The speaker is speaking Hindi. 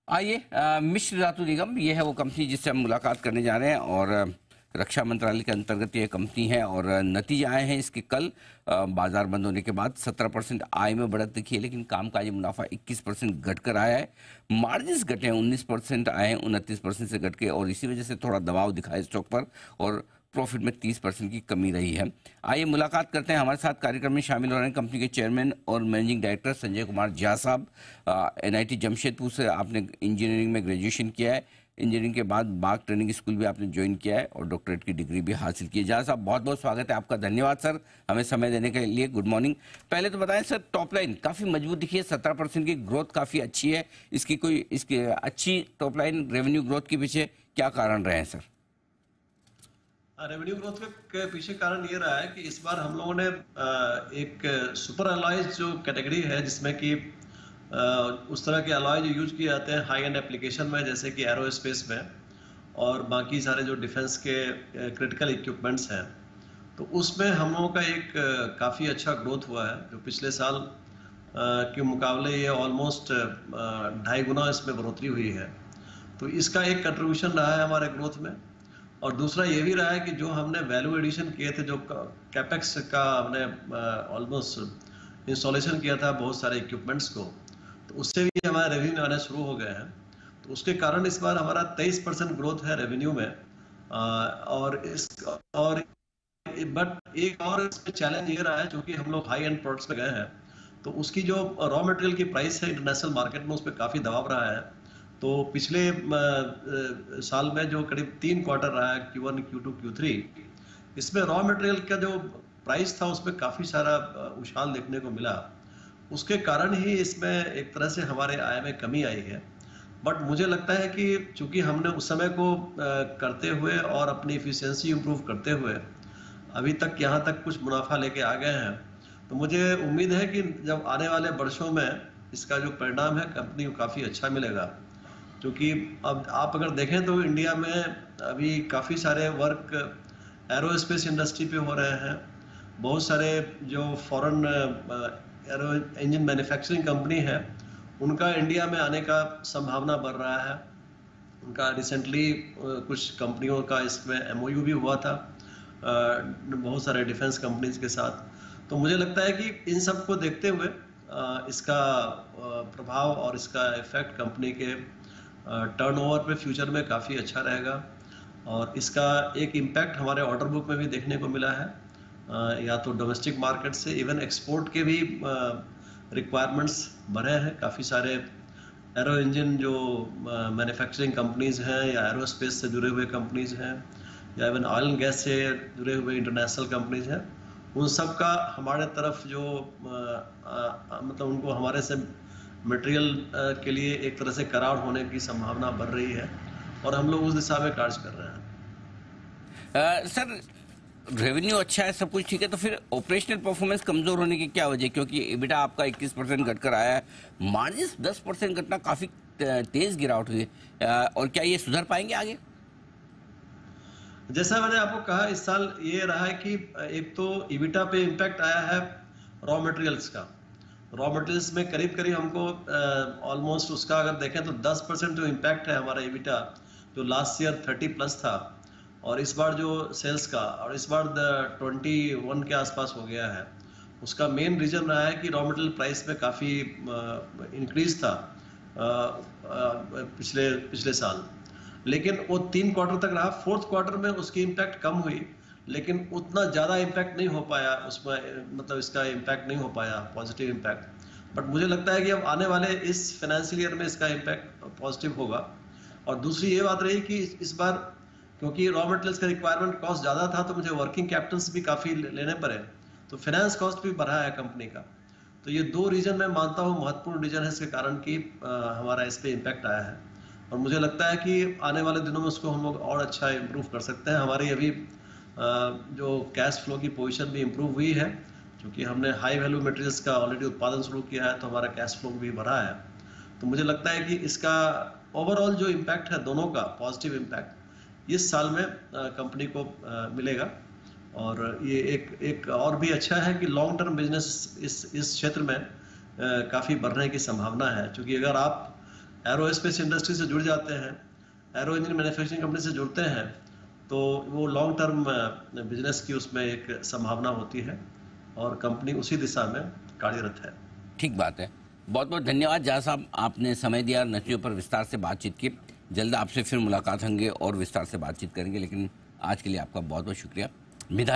आइए मिश्र धातु निगम ये है वो कंपनी जिससे हम मुलाकात करने जा रहे हैं और रक्षा मंत्रालय के अंतर्गत ये कंपनी है और नतीजे आए हैं इसके कल बाजार बंद होने के बाद 17% आय में बढ़त दिखी है, लेकिन कामकाजी मुनाफा 21% घटकर आया है। मार्जिन्स घटे हैं, 19% आए हैं 29% से घट के, और इसी वजह से थोड़ा दबाव दिखा है स्टॉक पर और प्रॉफिट में 30% की कमी रही है। आइए मुलाकात करते हैं। हमारे साथ कार्यक्रम में शामिल हो रहे हैं कंपनी के चेयरमैन और मैनेजिंग डायरेक्टर संजय कुमार झा साहब। NIT जमशेदपुर से आपने इंजीनियरिंग में ग्रेजुएशन किया है, इंजीनियरिंग के बाद बाग ट्रेनिंग स्कूल भी आपने ज्वाइन किया है और डॉक्टरेट की डिग्री भी हासिल की है। झा साहब बहुत बहुत स्वागत है आपका, धन्यवाद सर हमें समय देने के लिए। Good morning. पहले तो बताएं सर, टॉप लाइन काफ़ी मजबूत दिखी है, 17% की ग्रोथ काफ़ी अच्छी है। इसकी अच्छी टॉप लाइन रेवेन्यू ग्रोथ के पीछे क्या कारण रहे हैं सर? रेवेन्यू ग्रोथ के पीछे कारण ये रहा है कि इस बार हम लोगों ने एक सुपर अलॉयज जो कैटेगरी है, जिसमें कि उस तरह के अलॉय जो यूज किए जाते हैं हाई एंड एप्लीकेशन में, जैसे कि एरोस्पेस में और बाकी सारे जो डिफेंस के क्रिटिकल इक्विपमेंट्स हैं, तो उसमें हम लोगों का एक काफ़ी अच्छा ग्रोथ हुआ है, जो पिछले साल के मुकाबले ये ऑलमोस्ट 2.5 गुना इसमें बढ़ोतरी हुई है। तो इसका एक कंट्रीब्यूशन रहा है हमारे ग्रोथ में। और दूसरा ये भी रहा है कि जो हमने वैल्यू एडिशन किए थे, जो कैपेक्स का हमने ऑलमोस्ट इंस्टॉलेशन किया था बहुत सारे इक्विपमेंट्स को, तो उससे भी हमारे रेवेन्यू आने शुरू हो गए हैं। तो उसके कारण इस बार हमारा 23% ग्रोथ है रेवेन्यू में। और बट एक और इसमें चैलेंज ये रहा है, क्योंकि हम लोग हाई एंड प्रोडक्ट्स में गए हैं, तो उसकी जो रॉ मटेरियल की प्राइस है इंटरनेशनल मार्केट में, उस पर काफ़ी दबाव रहा है। तो पिछले साल में जो करीब 3 क्वार्टर रहा है, Q1, Q2, Q3, इसमें रॉ मटेरियल का जो प्राइस था उसमें काफ़ी सारा उछाल देखने को मिला। उसके कारण ही इसमें एक तरह से हमारे आय में कमी आई है। बट मुझे लगता है कि चूंकि हमने उस समय को करते हुए और अपनी इफिशियंसी इम्प्रूव करते हुए अभी तक यहाँ तक कुछ मुनाफा लेके आ गए हैं, तो मुझे उम्मीद है कि जब आने वाले वर्षों में इसका जो परिणाम है कंपनी को काफ़ी अच्छा मिलेगा। क्योंकि अब आप अगर देखें तो इंडिया में अभी काफ़ी सारे वर्क एरोस्पेस इंडस्ट्री पे हो रहे हैं। बहुत सारे जो foreign arrow engine manufacturing company है, उनका इंडिया में आने का संभावना बढ़ रहा है। उनका रिसेंटली कुछ कंपनियों का इसमें MOU भी हुआ था बहुत सारे डिफेंस कंपनीज के साथ। तो मुझे लगता है कि इन सब को देखते हुए इसका प्रभाव और इसका इफेक्ट कंपनी के टर्नओवर पे फ्यूचर में काफ़ी अच्छा रहेगा। और इसका एक इम्पैक्ट हमारे ऑर्डर बुक में भी देखने को मिला है, या तो डोमेस्टिक मार्केट से इवन एक्सपोर्ट के भी रिक्वायरमेंट्स बढ़े हैं। काफ़ी सारे एरो इंजन जो मैन्युफैक्चरिंग कंपनीज हैं या एरोस्पेस से जुड़े हुए कंपनीज हैं या इवन ऑयल एंड गैस से जुड़े हुए इंटरनेशनल कंपनीज हैं, उन सब का हमारे तरफ जो मतलब उनको हमारे से मटेरियल के लिए एक तरह से करार होने की संभावना बढ़ रही है और हम लोग उस दिशा में कार्य कर रहे हैं। सर रेवेन्यू अच्छा है, सब कुछ ठीक है, तो फिर ऑपरेशनल परफॉर्मेंस कमजोर होने की क्या वजह? क्योंकि EBITDA आपका 21% घटकर आया है, मार्जिन 10% घटना काफी तेज गिरावट हुई है, और क्या ये सुधर पाएंगे आगे? जैसा मैंने आपको कहा, इस साल ये रहा है कि एक तो EBITDA पे इम्पैक्ट आया है रॉ मटेरियल्स का। रॉ मटेरियल्स में करीब करीब हमको ऑलमोस्ट उसका अगर देखें तो 10% जो इम्पैक्ट है हमारा EBITDA, जो लास्ट ईयर 30+ था और इस बार जो सेल्स का, और इस बार 21 के आसपास हो गया है, उसका मेन रीजन रहा है कि रॉ मटेरियल प्राइस में काफ़ी इंक्रीज था पिछले साल। लेकिन वो 3 क्वार्टर तक रहा। 4th क्वार्टर में उसकी इम्पैक्ट कम हुई, लेकिन उतना ज़्यादा इम्पैक्ट नहीं हो पाया उसमें, मतलब इसका इम्पैक्ट नहीं हो पाया पॉजिटिव इम्पैक्ट। बट मुझे लगता है कि अब आने वाले इस फाइनेंशियल ईयर में इसका इम्पैक्ट पॉजिटिव होगा। और दूसरी ये बात रही कि इस बार क्योंकि रॉ मटेरियल्स का रिक्वायरमेंट कॉस्ट ज़्यादा था, तो मुझे वर्किंग कैपिटल्स भी काफ़ी लेने पड़े, तो फाइनेंस कॉस्ट भी बढ़ा है कंपनी का। तो ये 2 रीजन मैं मानता हूँ महत्वपूर्ण रीजन है इसके कारण कि हमारा इस पर इम्पैक्ट आया है। और मुझे लगता है कि आने वाले दिनों में उसको हम लोग और अच्छा इम्प्रूव कर सकते हैं। हमारी अभी जो कैश फ्लो की पोजीशन भी इम्प्रूव हुई है, क्योंकि हमने हाई वैल्यू मटेरियल्स का ऑलरेडी उत्पादन शुरू किया है, तो हमारा कैश फ्लो भी बढ़ा है। तो मुझे लगता है कि इसका ओवरऑल जो इम्पैक्ट है, दोनों का पॉजिटिव इम्पैक्ट इस साल में कंपनी को मिलेगा। और ये एक और भी अच्छा है कि लॉन्ग टर्म बिजनेस इस क्षेत्र में काफ़ी बढ़ने की संभावना है। क्योंकि अगर आप एरोस्पेस इंडस्ट्री से जुड़ जाते हैं, एरो इंजन मैन्युफैक्चरिंग कंपनी से जुड़ते हैं, तो वो लॉन्ग टर्म बिजनेस की उसमें एक संभावना होती है और कंपनी उसी दिशा में कार्यरत है। ठीक बात है। बहुत बहुत धन्यवाद जहाँ साहब, आपने समय दिया, नतियों पर विस्तार से बातचीत की। जल्द आपसे फिर मुलाकात होंगे और विस्तार से बातचीत करेंगे, लेकिन आज के लिए आपका बहुत बहुत शुक्रिया। मिधा